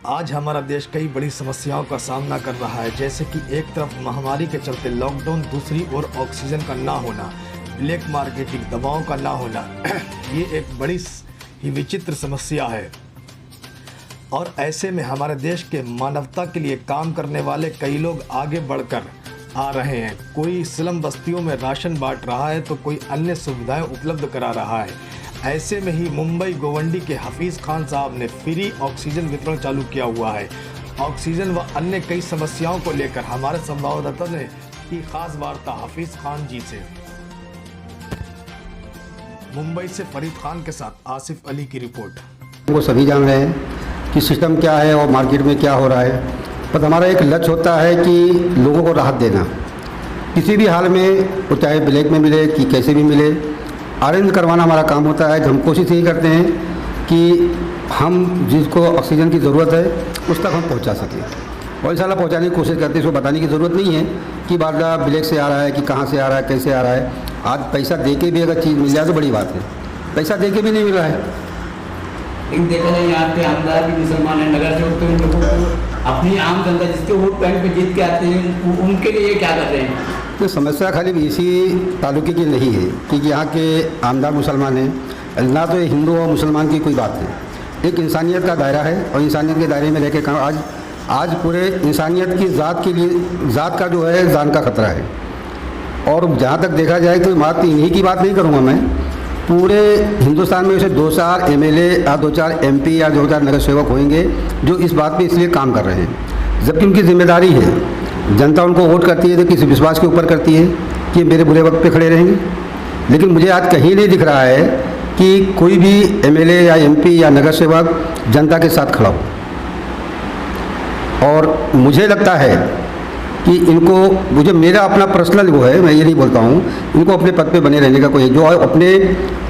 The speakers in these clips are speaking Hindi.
आज हमारा देश कई बड़ी समस्याओं का सामना कर रहा है, जैसे कि एक तरफ महामारी के चलते लॉकडाउन, दूसरी ओर ऑक्सीजन का ना होना, ब्लैक मार्केटिंग, दवाओं का ना होना। ये एक बड़ी ही विचित्र समस्या है और ऐसे में हमारे देश के मानवता के लिए काम करने वाले कई लोग आगे बढ़कर आ रहे हैं। कोई स्लम बस्तियों में राशन बांट रहा है तो कोई अन्य सुविधाएं उपलब्ध करा रहा है। ऐसे में ही मुंबई गोवंडी के हफीज़ खान साहब ने फ्री ऑक्सीजन वितरण चालू किया हुआ है। ऑक्सीजन व अन्य कई समस्याओं को लेकर हमारे संवाददाता ने की खास वार्ता हफीज़ खान जी से। मुंबई से फरीद खान के साथ आसिफ अली की रिपोर्ट। वो सभी जान रहे हैं कि सिस्टम क्या है और मार्केट में क्या हो रहा है, पर हमारा एक लक्ष्य होता है कि लोगों को राहत देना, किसी भी हाल में, वो चाहे ब्लैक में मिले कि कैसे भी मिले, अरेंज करवाना हमारा काम होता है। हम कोशिश यही करते हैं कि हम जिसको ऑक्सीजन की ज़रूरत है उस तक हम पहुंचा सकें और इंशाल्लाह पहुंचाने की कोशिश करते हैं। इसको बताने की ज़रूरत नहीं है कि बारडा ब्लैक से आ रहा है कि कहाँ से आ रहा है, कैसे आ रहा है। आज पैसा दे के भी अगर चीज़ मिल जाए तो बड़ी बात है, पैसा दे के भी नहीं मिल रहा है। लेकिन देखा जाए यहाँ पे आमदार भी मुसलमान है, नगर सेवक तो इन लोगों को अपनी आम जनता जिसके वोट बैंक पे जीत के आते हैं उनके लिए क्या कर रहे हैं। तो समस्या खाली इसी तालुके की नहीं है क्योंकि यहाँ के आमदार मुसलमान हैं, ना तो हिंदू और मुसलमान की कोई बात है। एक इंसानियत का दायरा है और इंसानियत के दायरे में रह के आज पूरे इंसानियत की ज़ात का जो है जान का खतरा है। और जहाँ तक देखा जाए तो बात इन्हीं की बात नहीं करूँगा मैं, पूरे हिंदुस्तान में वैसे 2-4 MLA या 2-4 MP या 2-4 नगर सेवक होंगे जो इस बात पे इसलिए काम कर रहे हैं, जबकि उनकी जिम्मेदारी है। जनता उनको वोट करती है तो किसी विश्वास के ऊपर करती है कि मेरे बुरे वक्त पे खड़े रहेंगे। लेकिन मुझे आज कहीं नहीं दिख रहा है कि कोई भी MLA या MP या नगर सेवक जनता के साथ खड़ा हो। और मुझे लगता है कि इनको, मुझे मेरा अपना पर्सनल वो है, मैं ये नहीं बोलता हूँ, इनको अपने पद पे बने रहने का कोई, जो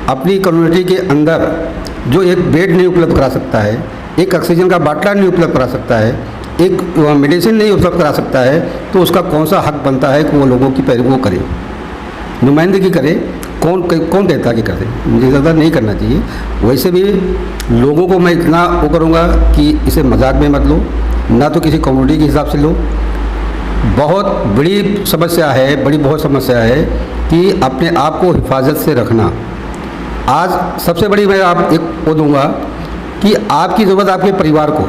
अपनी कम्युनिटी के अंदर जो एक बेड नहीं उपलब्ध करा सकता है, एक ऑक्सीजन का बाटला नहीं उपलब्ध करा सकता है, एक मेडिसिन नहीं उपलब्ध करा सकता है, तो उसका कौन सा हक बनता है कि वो लोगों की वो करे, नुमाइंदगी करे। कौन कहता कि करे, मुझे ज़्यादा नहीं करना चाहिए। वैसे भी लोगों को मैं इतना वो करूँगा कि इसे मजाक में मत लो, ना तो किसी कम्युनिटी के हिसाब से लो। बहुत बड़ी समस्या है, बहुत समस्या है कि अपने आप को हिफाजत से रखना। आज सबसे बड़ी मैं आप एक वो दूँगा कि आपकी ज़रूरत आपके परिवार को,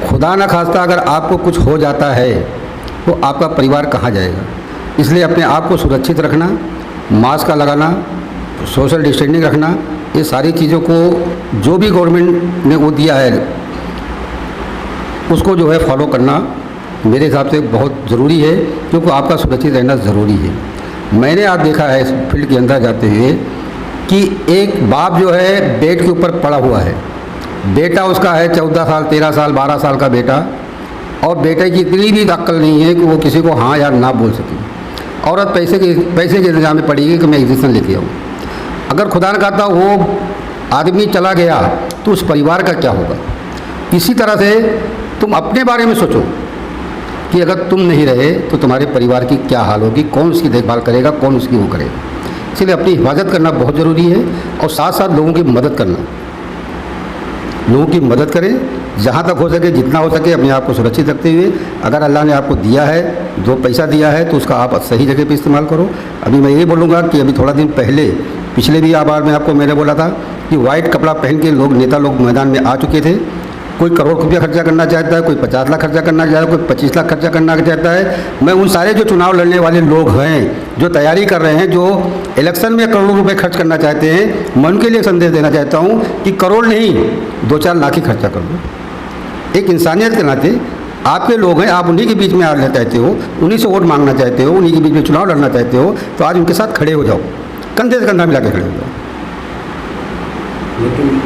खुदा न खास्ता अगर आपको कुछ हो जाता है तो आपका परिवार कहाँ जाएगा। इसलिए अपने आप को सुरक्षित रखना, मास्क का लगाना, सोशल डिस्टेंसिंग रखना, ये सारी चीज़ों को जो भी गवर्नमेंट ने वो दिया है उसको जो है फॉलो करना मेरे हिसाब से बहुत ज़रूरी है, क्योंकि आपका सुरक्षित रहना ज़रूरी है। मैंने आज देखा है इस फील्ड के अंदर जाते हुए कि एक बाप जो है बेड के ऊपर पड़ा हुआ है, बेटा उसका है 14 साल, 13 साल, 12 साल का बेटा, और बेटे की इतनी भी अक्ल नहीं है कि वो किसी को हाँ या ना बोल सके। औरत पैसे के इंतजाम में पड़ी कि मैं इंजेक्शन लेके आऊँ। अगर खुदा न खाता वो आदमी चला गया तो उस परिवार का क्या होगा। इसी तरह से तुम अपने बारे में सोचो कि अगर तुम नहीं रहे तो तुम्हारे परिवार की क्या हाल होगी, कौन उसकी देखभाल करेगा, कौन उसकी वो करेगा। इसलिए अपनी हिफाजत करना बहुत ज़रूरी है और साथ साथ लोगों की मदद करना, लोगों की मदद करें जहाँ तक हो सके, जितना हो सके अपने आप को सुरक्षित रखते हुए। अगर अल्लाह ने आपको दिया है, जो पैसा दिया है, तो उसका आप सही जगह पे इस्तेमाल करो। अभी मैं ये बोलूँगा कि अभी थोड़ा दिन पहले, पिछले भी बार में आपको मैंने बोला था कि वाइट कपड़ा पहन के नेता लोग मैदान में आ चुके थे। कोई करोड़ रुपया खर्चा करना चाहता है, कोई 50 लाख खर्चा करना चाहता है, कोई 25 लाख खर्चा करना चाहता है। मैं उन सारे जो चुनाव लड़ने वाले लोग हैं, जो तैयारी कर रहे हैं, जो इलेक्शन में करोड़ों रुपए खर्च करना चाहते हैं, मैं उनके लिए संदेश देना चाहता हूं कि करोड़ नहीं, 2-4 लाख ही खर्चा कर दो। एक इंसानियत के नाते आपके लोग हैं, आप उन्हीं के बीच में आना चाहते हो, उन्हीं से वोट मांगना चाहते हो, उन्हीं के बीच में चुनाव लड़ना चाहते हो, तो आज उनके साथ खड़े हो जाओ, कंधे से कंधा मिला के खड़े हो जाओ। लेकिन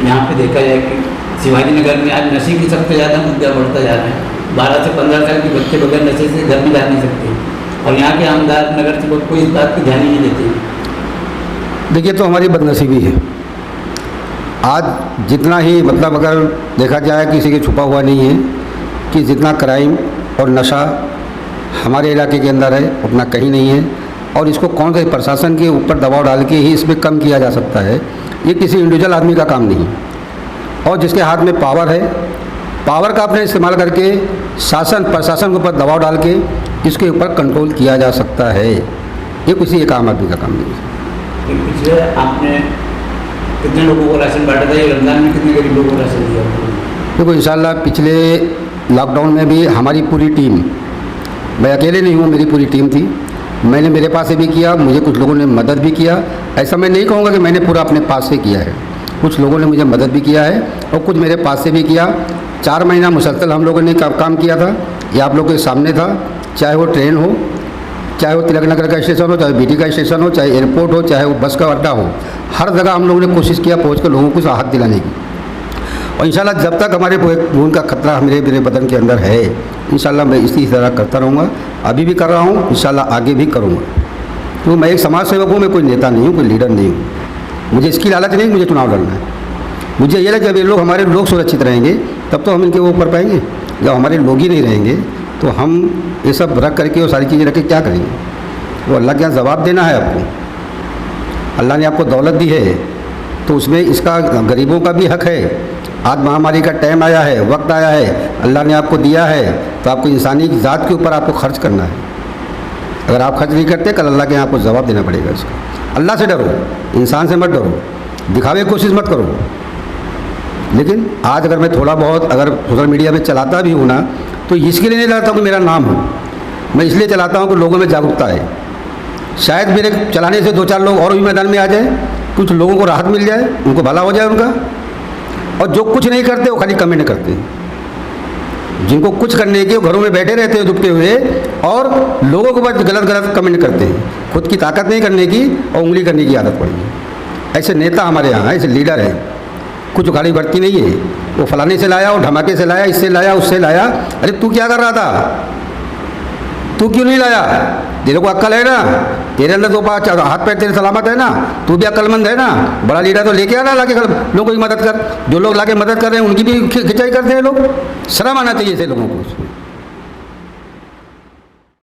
यहाँ पे देखा जाए कि शिवाजी नगर में आज नशे की सबसे ज़्यादा मुद्दा बढ़ता जा रहा है। 12 से 15 साल के बच्चे बगैर नशे से घर में जा नहीं सकते और यहाँ के आमदार नगर से कोई इस बात की ध्यान ही नहीं देते। देखिए, तो हमारी बदनसीबी है। आज जितना ही मतलब अगर देखा जाए किसी के छुपा हुआ नहीं है कि जितना क्राइम और नशा हमारे इलाके के अंदर है उतना कहीं नहीं है। और इसको कौन से प्रशासन के ऊपर दबाव डाल के ही इसमें कम किया जा सकता है। ये किसी इंडिविजुअल आदमी का काम नहीं। और जिसके हाथ में पावर है पावर का अपने इस्तेमाल करके शासन प्रशासन के ऊपर दबाव डाल के इसके ऊपर कंट्रोल किया जा सकता है। ये किसी एक आम आदमी का काम नहीं है। पिछले आपने कितने लोगों को राशन बांटा था, ये रमज़ान में कितने गरीब लोगों को राशन दिया? देखो इंशाल्लाह पिछले लॉकडाउन में भी हमारी पूरी टीम, मैं अकेले नहीं हूँ, मेरी पूरी टीम थी। मैंने मेरे पास से भी किया, मुझे कुछ लोगों ने मदद भी किया। ऐसा मैं नहीं कहूँगा कि मैंने पूरा अपने पास से किया है, कुछ लोगों ने मुझे मदद भी किया है और कुछ मेरे पास से भी किया। 4 महीना मुसलसल हम लोगों ने काम किया था। ये आप लोगों के सामने था, चाहे वो ट्रेन हो, चाहे वो तिलक नगर का स्टेशन हो, चाहे बीटी का स्टेशन हो, चाहे एयरपोर्ट हो, चाहे वो बस का अड्डा हो, हर जगह हम लोगों ने कोशिश किया पहुँच कर लोगों को राहत दिलाने की। और इंशाल्लाह जब तक हमारे खून का खतरा मेरे बदन के अंदर है, इंशाल्लाह मैं इसी तरह करता रहूँगा। अभी भी कर रहा हूँ, इंशाल्लाह आगे भी करूँगा। तो मैं एक समाज सेवक हूँ, मैं कोई नेता नहीं हूँ, कोई लीडर नहीं हूँ। मुझे इसकी लालच नहीं, मुझे चुनाव लड़ना है। मुझे ये लगे जब ये लोग हमारे लोग सुरक्षित रहेंगे तब तो हम इनके वो ऊपर पाएंगे। जब हमारे लोग ही नहीं रहेंगे तो हम ये सब रख करके और सारी चीज़ें रख के क्या करेंगे? वो अल्लाह के यहाँ जवाब देना है आपको। अल्लाह ने आपको दौलत दी है तो उसमें इसका गरीबों का भी हक है। आज महामारी का टाइम आया है, वक्त आया है, अल्लाह ने आपको दिया है तो आपको इंसानी ज़ात के ऊपर आपको खर्च करना है। अगर आप खर्च नहीं करते कल अल्लाह के यहाँ आपको जवाब देना पड़ेगा इसका। अल्लाह से डरो, इंसान से मत डरो, दिखावे की कोशिश मत करो। लेकिन आज अगर मैं थोड़ा बहुत अगर सोशल मीडिया में चलाता भी हूँ ना, तो इसके लिए नहीं चलाता हूँ कि मेरा नाम हो, मैं इसलिए चलाता हूँ कि लोगों में जागरूकता है। शायद मेरे चलाने से 2-4 लोग और भी मैदान में आ जाए, कुछ लोगों को राहत मिल जाए, उनको भला हो जाए उनका। और जो कुछ नहीं करते वो खाली कमेंट करते हैं। जिनको कुछ करने के घरों में बैठे रहते हैं दुबके हुए और लोगों को बस गलत कमेंट करते हैं। खुद की ताकत नहीं करने की और उंगली करने की आदत पड़ी है। ऐसे नेता हमारे यहाँ, ऐसे लीडर हैं, कुछ उखाड़ी बढ़ती नहीं है। वो फलाने से लाया, वो धमाके से लाया, इससे लाया, उससे लाया। अरे तू क्या कर रहा था? तू क्यों नहीं लाया? तेरे को अक्ल है ना, तेरे अंदर तो हाथ पैर तेरे सलामत है ना, तू भी अक्लमंद है ना। बड़ा लीडर तो लेके आना, लाके लोगों की मदद कर। जो लोग लाके मदद कर रहे हैं उनकी भी खिंचाई करते हैं लोग। शर्म आना चाहिए ऐसे लोगों को।